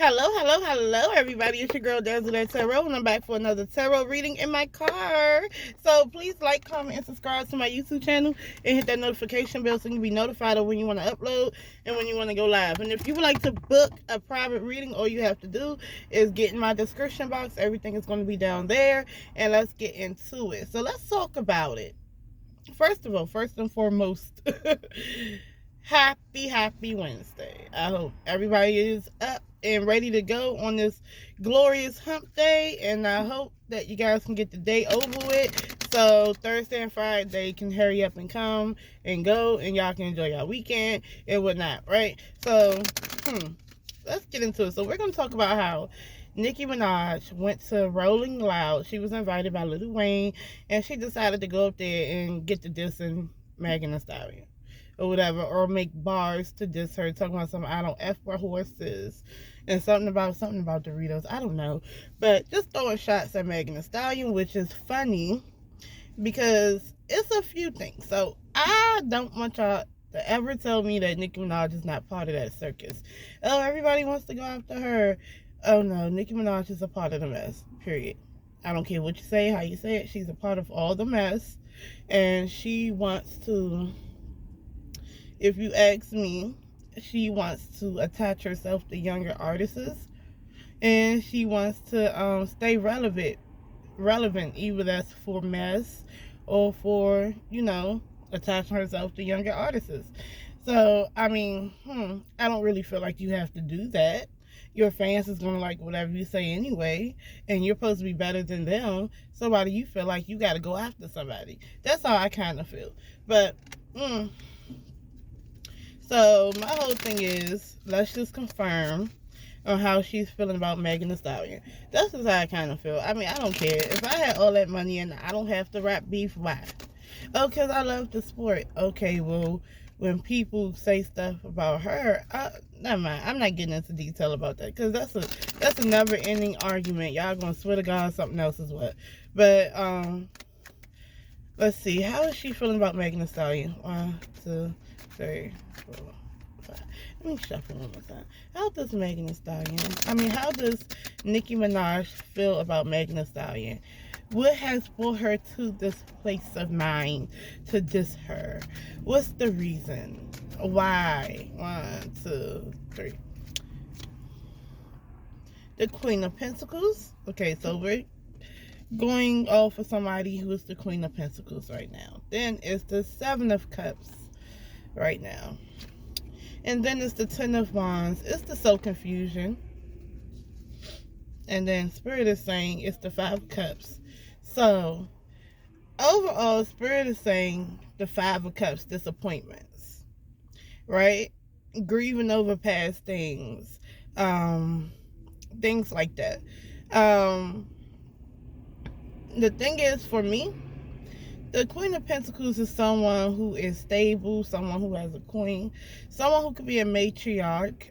Hello, everybody. It's your girl, Dazzle-that-tarot, and I'm back for another tarot reading in my car. So please like, comment, and subscribe to my YouTube channel, and hit that notification bell so you can be notified of when you want to upload and when you want to go live. And if you would like to book a private reading, all you have to do is get in my description box. Everything is going to be down there, and let's get into it. So let's talk about it. First and foremost, happy Wednesday. I hope everybody is up and ready to go on this glorious hump day, and I hope that you guys can get the day over with so Thursday and Friday can hurry up and come and go, and y'all can enjoy your weekend and whatnot, right? So let's get into it. So we're going to talk about how Nicki Minaj went to Rolling Loud. She was invited by Lil Wayne, and she decided to go up there and get to dissing Megan Thee Stallion or whatever, or make bars to diss her, talking about something, I don't F for horses, and something about Doritos, I don't know, but just throwing shots at Megan Thee Stallion, which is funny because it's a few things. So I don't want y'all to ever tell me that Nicki Minaj is not part of that circus. Oh, everybody wants to go after her. Oh no, Nicki Minaj is a part of the mess, period. I don't care what you say, how you say it, she's a part of all the mess, and she wants to, if you ask me, she wants to attach herself to younger artists, and she wants to stay relevant, either that's for mess or for, attaching herself to younger artists. So, I mean, I don't really feel like you have to do that. Your fans is going to like whatever you say anyway, and you're supposed to be better than them. So why do you feel like you got to go after somebody? That's how I kind of feel. But, so my whole thing is, let's just confirm on how she's feeling about Megan Thee Stallion. That's just how I kind of feel. I mean, I don't care. If I had all that money and I don't have to rap beef, why? Oh, because I love the sport. Okay, well, when people say stuff about her, never mind. I'm not getting into detail about that, because that's a never-ending argument. Y'all gonna swear to God something else is what. But let's see. How is she feeling about Megan Thee Stallion? 1, 2, 3, 4, 5. Let me shuffle one more time. How does Megan Thee Stallion, how does Nicki Minaj feel about Megan Thee Stallion? What has brought her to this place of mind to diss her? What's the reason? Why? 1, 2, 3. The Queen of Pentacles. Okay, so we're going off of somebody who is the Queen of Pentacles right now. Then it's the Seven of Cups right now. And then it's the Ten of Wands. It's the soul confusion. And then Spirit is saying it's the Five of Cups. So, overall, Spirit is saying the Five of Cups, disappointments, right? Grieving over past things, things like that. The thing is, for me, the Queen of Pentacles is someone who is stable, someone who has a queen, someone who could be a matriarch.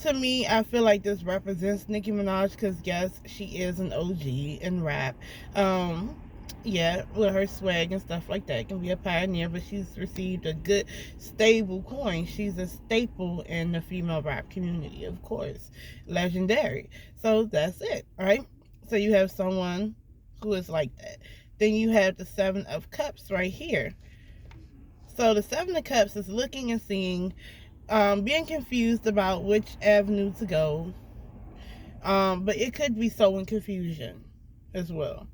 To me, I feel like this represents Nicki Minaj because, yes, she is an OG in rap. Yeah, with her swag and stuff like that, can be a pioneer, but she's received a good, stable coin. She's a staple in the female rap community, of course. Legendary. So that's it, right? So you have someone who is like that. Then you have the Seven of Cups right here. So the Seven of Cups is looking and seeing, being confused about which avenue to go, but it could be sowing confusion as well.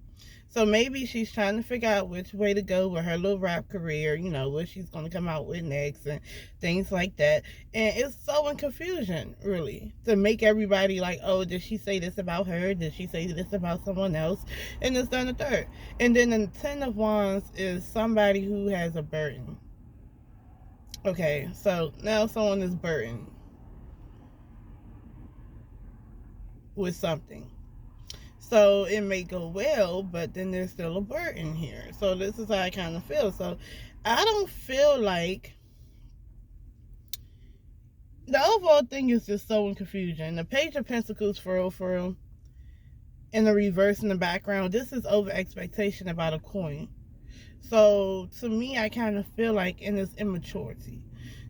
So maybe she's trying to figure out which way to go with her little rap career, what she's going to come out with next and things like that. And it's sowing confusion, really, to make everybody like, oh, did she say this about her? Did she say this about someone else? And it's done the third. And then the Ten of Wands is somebody who has a burden. Okay, so now someone is burdened with something. So it may go well, but then there's still a burden here. So this is how I kind of feel. So I don't feel like, the overall thing is just so in confusion. The Page of Pentacles, for real, in the reverse in the background, this is over expectation about a coin. So to me, I kind of feel like in this immaturity.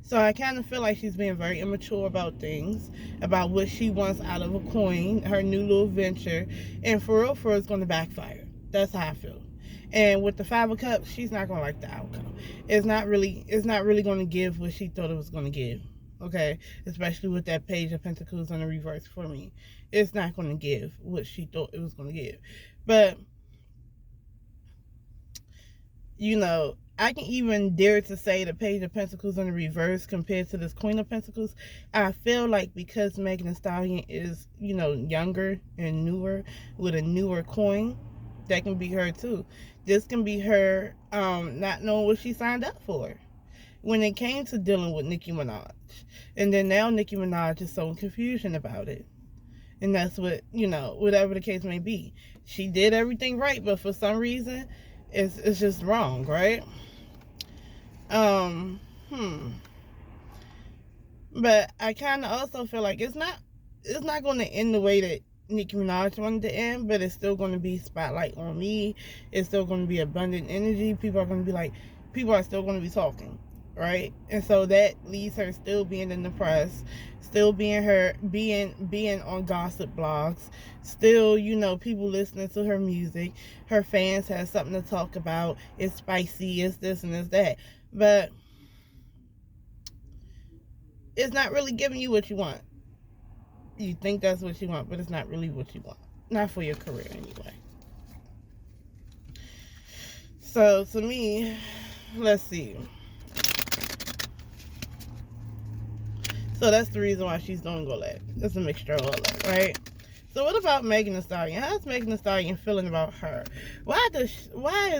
So I kind of feel like she's being very immature about things, about what she wants out of a coin, her new little venture, and for real, it's going to backfire. That's how I feel. And with the Five of Cups, she's not going to like the outcome. It's not really going to give what she thought it was going to give. Okay, especially with that Page of Pentacles in the reverse for me, it's not going to give what she thought it was going to give. But you know, I can even dare to say the Page of Pentacles in the reverse compared to this Queen of Pentacles. I feel like because Megan Thee Stallion is, younger and newer with a newer coin, that can be her too. This can be her not knowing what she signed up for when it came to dealing with Nicki Minaj. And then now Nicki Minaj is so in confusion about it. And that's what, whatever the case may be. She did everything right, but for some reason, it's just wrong, right? But I kind of also feel like it's not going to end the way that Nicki Minaj wanted to end, but it's still going to be spotlight on me. It's still going to be abundant energy. People are still going to be talking, right? And so that leaves her still being in the press, still being on gossip blogs, still, people listening to her music. Her fans have something to talk about. It's spicy, it's this and it's that. But it's not really giving you what you want. You think that's what you want, but it's not really what you want. Not for your career anyway. So to me, let's see. So that's the reason why she's doing all that. It's a mixture of all that, right? So what about Megan Thee Stallion? How's Megan Thee Stallion feeling about her? Why is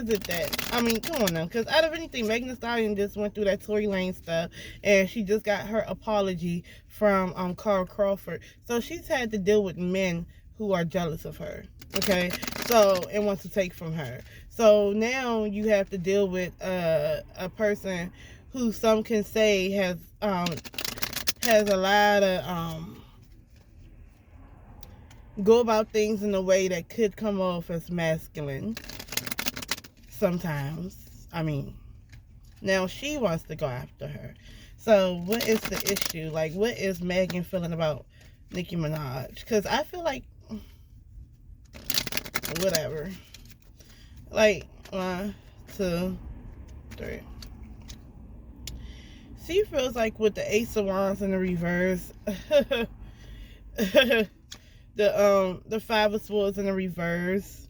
it that, I mean, come on now, because out of anything, Megan Thee Stallion just went through that Tory Lane stuff, and she just got her apology from Carl Crawford. So she's had to deal with men who are jealous of her, okay? So, and want to take from her. So now you have to deal with a person who some can say has a lot of go about things in a way that could come off as masculine sometimes. I mean, now she wants to go after her. So what is the issue? Like, what is Megan feeling about Nicki Minaj? Because I feel like whatever. Like, 1, 2, 3. She feels like with the Ace of Wands in the reverse, the Five of Swords in the reverse,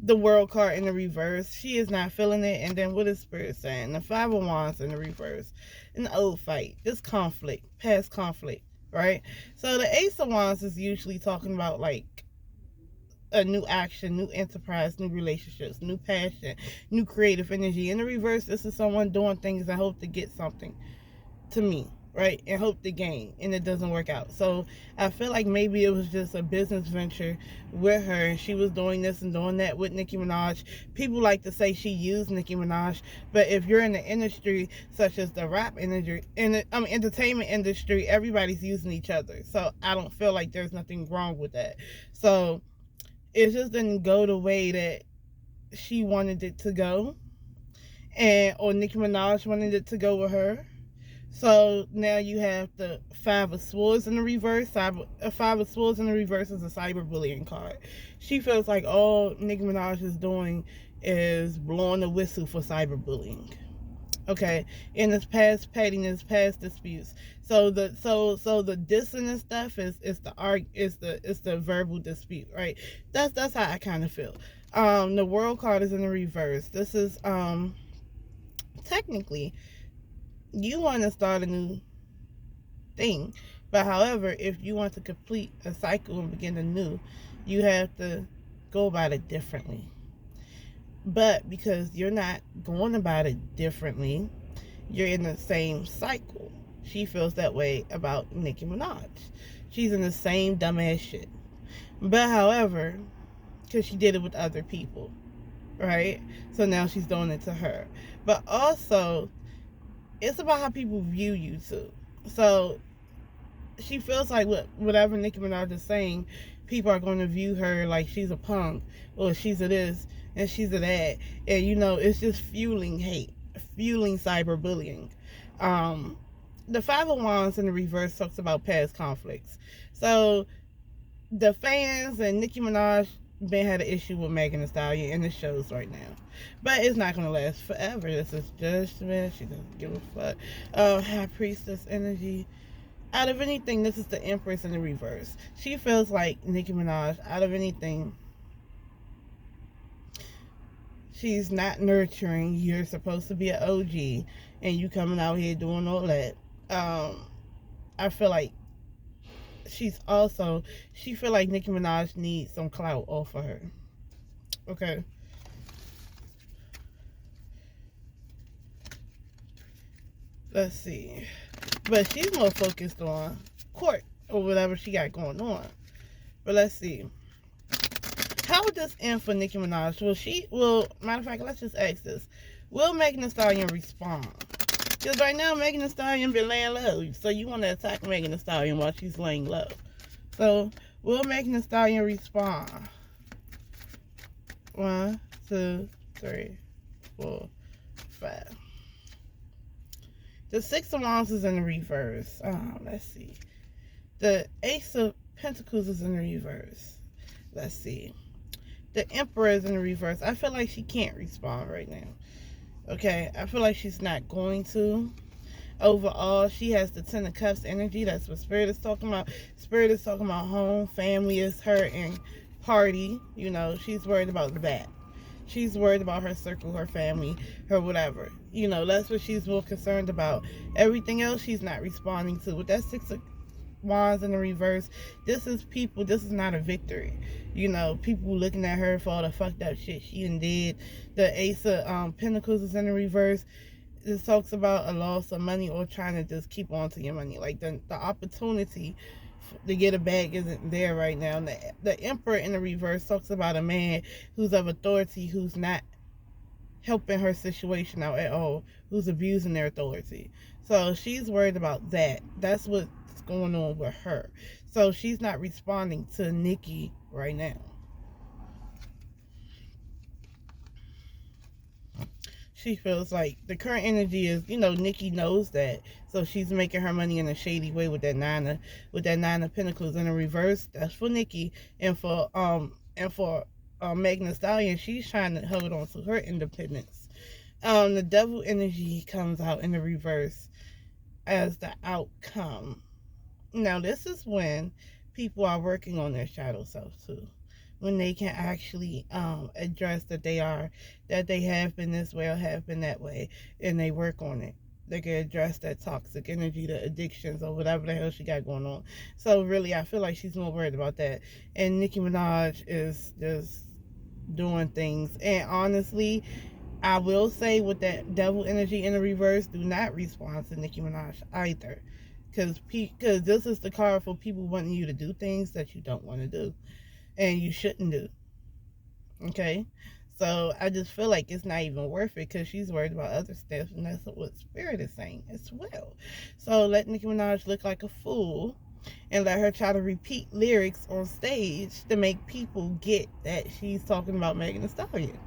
the World card in the reverse, she is not feeling it. And then what is Spirit saying? The Five of Wands in the reverse, an old fight, this conflict, past conflict, right? So the Ace of Wands is usually talking about like a new action, new enterprise, new relationships, new passion, new creative energy. In the reverse, this is someone doing things and hope to get something to me, right? And hope to gain, and it doesn't work out. So I feel like maybe it was just a business venture with her, and she was doing this and doing that with Nicki Minaj. People like to say she used Nicki Minaj, but if you're in the industry such as the rap industry, entertainment industry, everybody's using each other. So I don't feel like there's nothing wrong with that. So it just didn't go the way that she wanted it to go, or Nicki Minaj wanted it to go with her. So now you have the Five of Swords in the reverse. Five of Swords in the reverse is a cyberbullying card. She feels like all Nicki Minaj is doing is blowing the whistle for cyberbullying. Okay, in this past pettiness, past disputes. So the dissonant stuff is the verbal dispute, right? That's how I kind of feel. The World card is in the reverse. This is technically you want to start a new thing, but however, if you want to complete a cycle and begin anew, you have to go about it differently. But because you're not going about it differently, you're in the same cycle. She feels that way about Nicki Minaj. She's in the same dumbass shit. But however, because she did it with other people, right? So now she's doing it to her. But also, it's about how people view you too. So she feels like whatever Nicki Minaj is saying, people are going to view her like she's a punk, or she's a this and she's a that, and it's just fueling hate, fueling cyberbullying. The Five of Wands in the reverse talks about past conflicts. So the fans and Nicki Minaj been had an issue with Megan Thee Stallion, and it shows right now. But it's not gonna last forever. This is judgment. She doesn't give a fuck. High Priestess energy. Out of anything, this is the Empress in the reverse. She feels like Nicki Minaj. Out of anything, she's not nurturing. You're supposed to be an OG, and you coming out here doing all that. I feel like she feel like Nicki Minaj needs some clout off of her. Okay. Let's see. But she's more focused on court or whatever she got going on. But let's see. How would this end for Nicki Minaj? Matter of fact, let's just ask this. Will Megan Thee Stallion respond? Because right now, Megan Thee Stallion been laying low. So you want to attack Megan Thee Stallion while she's laying low. So, will Megan Thee Stallion respond? 1, 2, 3, 4, 5. The Six of Wands is in the reverse. Let's see. The Ace of Pentacles is in the reverse. Let's see. The Emperor is in the reverse. I feel like she can't respond right now. Okay, I feel like she's not going to. Overall, she has the Ten of Cups energy. That's what Spirit is talking about. Spirit is talking about home, family is her, and party. You know, she's worried about that. She's worried about her circle, her family, her whatever. You know, that's what she's more concerned about. Everything else she's not responding to. With that Six of Wands in the reverse, this is people, this is not a victory. You know, people looking at her for all the fucked up shit she done did. The Ace of Pentacles is in the reverse. This talks about a loss of money or trying to just keep on to your money. Like the opportunity to get a bag isn't there right now. And the Emperor in the reverse talks about a man who's of authority, who's not helping her situation out at all, who's abusing their authority. So she's worried about that. That's what's going on with her. So she's not responding to Nicki right now. She feels like the current energy is, you know, Nicki knows that, so she's making her money in a shady way with that nine of Pentacles in the reverse. That's for Nicki, and for Megan Thee Stallion, she's trying to hold on to her independence. The Devil energy comes out in the reverse as the outcome. Now, this is when people are working on their shadow self too. When they can actually address that they have been this way or have been that way, and they work on it. They can address that toxic energy, the addictions, or whatever the hell she got going on. So really, I feel like she's more worried about that. And Nicki Minaj is just doing things. And honestly, I will say with that Devil energy in the reverse, do not respond to Nicki Minaj either. Because this is the card for people wanting you to do things that you don't want to do. And you shouldn't do. Okay? So I just feel like it's not even worth it because she's worried about other stuff, and that's what Spirit is saying as well. So let Nicki Minaj look like a fool and let her try to repeat lyrics on stage to make people get that she's talking about Megan Thee Stallion.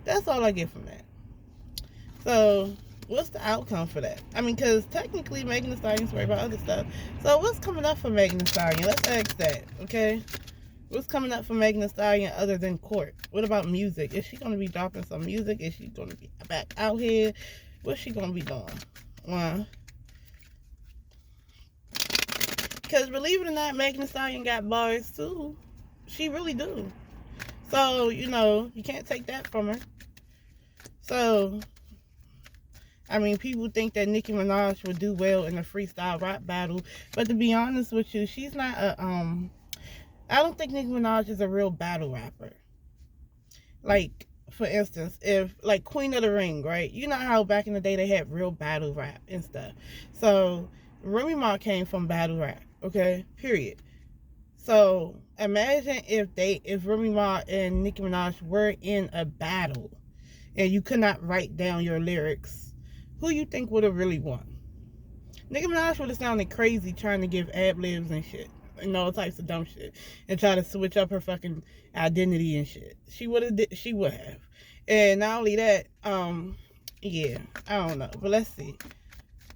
That's all I get from that. So what's the outcome for that? I mean, because technically Megan Thee Stallion's worried about other stuff. So what's coming up for Megan Thee Stallion? Let's ask that, okay? What's coming up for Megan Thee Stallion other than court? What about music? Is she going to be dropping some music? Is she going to be back out here? What's she going to be doing? Because believe it or not, Megan Thee Stallion got bars too. She really do. So, you know, you can't take that from her. So, I mean, people think that Nicki Minaj would do well in a freestyle rap battle. But to be honest with you, she's not a, I don't think Nicki Minaj is a real battle rapper. Like, for instance, if, like, Queen of the Ring, right? You know how back in the day they had real battle rap and stuff. So, Remy Ma came from battle rap, okay? Period. So, imagine if Remy Ma and Nicki Minaj were in a battle and you could not write down your lyrics, who you think would have really won? Nicki Minaj would have sounded crazy trying to give ad-libs and shit. And all types of dumb shit, and try to switch up her fucking identity and shit. She would have. And not only that, yeah, I don't know, but let's see.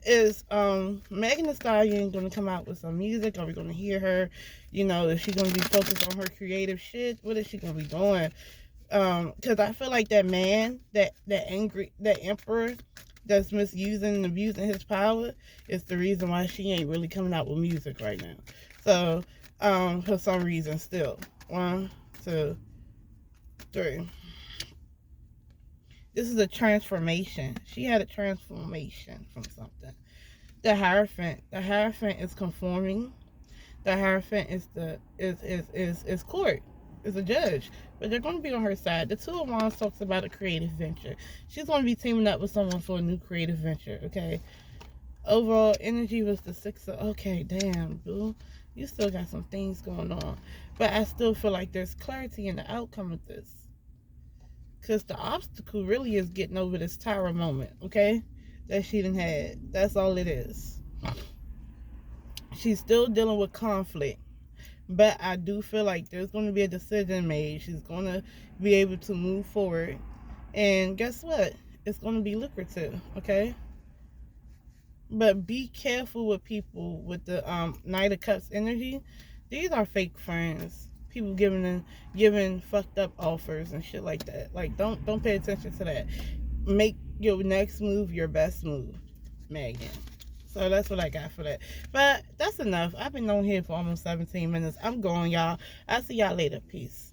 is Megan Thee Stallion gonna come out with some music? Are we gonna hear her? You know, is she gonna be focused on her creative shit? What is she gonna be doing? Because I feel like that man, that emperor that's misusing and abusing his power is the reason why she ain't really coming out with music right now. So, for some reason still. 1, 2, 3. This is a transformation. She had a transformation from something. The Hierophant. The Hierophant is conforming. The Hierophant is court. Is a judge. But they're going to be on her side. The Two of Wands talks about a creative venture. She's going to be teaming up with someone for a new creative venture. Okay. Overall energy was the Six of... Okay, damn, boo. You still got some things going on. But I still feel like there's clarity in the outcome of this. Because the obstacle really is getting over this tower moment, okay? That she done had. That's all it is. She's still dealing with conflict. But I do feel like there's going to be a decision made. She's going to be able to move forward. And guess what? It's going to be lucrative, okay? But be careful with people with the Knight of Cups energy. These are fake friends. People giving fucked up offers and shit like that. Like don't pay attention to that. Make your next move your best move, Megan. So that's what I got for that. But that's enough. I've been on here for almost 17 minutes. I'm going, y'all. I'll see y'all later. Peace.